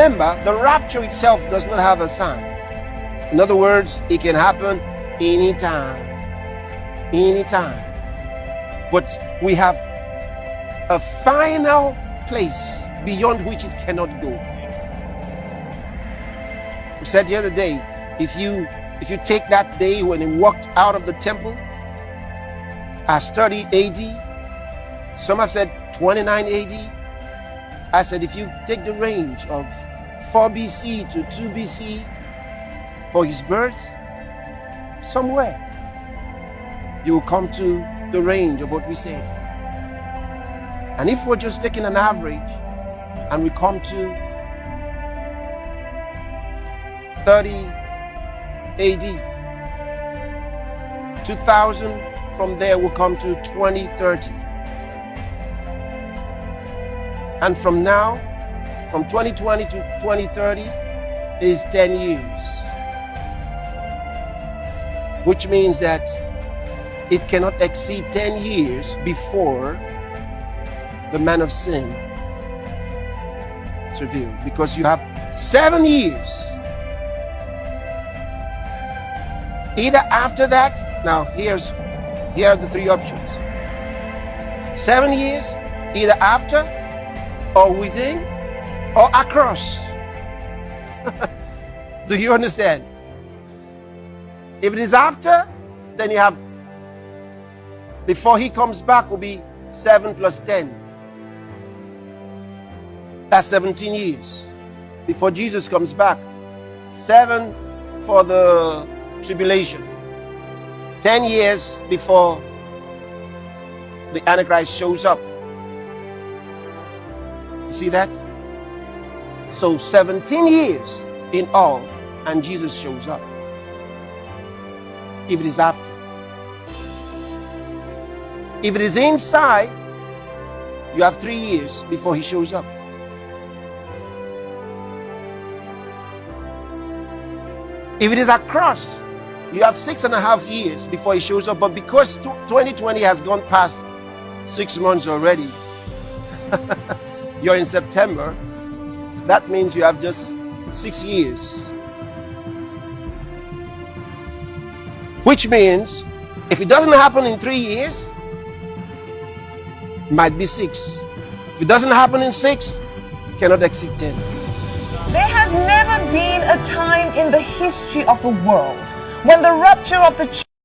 remember, the rapture itself does not have a sign. In other words, it can happen anytime. Anytime. But we have a final place beyond which it cannot go. We said the other day, if you take that day when he walked out of the temple as 30 AD, some have said 29 AD. I said if you take the range of 4 BC to 2 BC for his birth, somewhere you will come to the range of what we said. And if we're just taking an average and we come to 30 AD, 2000, from there we'll come to 2030. And from now, from 2020 to 2030 is 10 years. Which means that it cannot exceed 10 years before the man of sin is revealed. Because you have 7 years. Either after that, now here are the 3 options. 7 years, either after, or within, or across. Do you understand? If it is after, then you have, before he comes back will be 7 plus 10. That's 17 years. Before Jesus comes back. 7 for the tribulation. 10 years before the Antichrist shows up. You see that? So 17 years in all, and Jesus shows up. If it is after. If it is inside, you have 3 years before he shows up. If it is across, you have 6.5 years before he shows up. But because 2020 has gone past 6 months already, you're in September, that means you have just 6 years. Which means, if it doesn't happen in 3 years, it might be 6. If it doesn't happen in 6, it cannot exceed 10. There has never been a time in the history of the world when the rapture of the church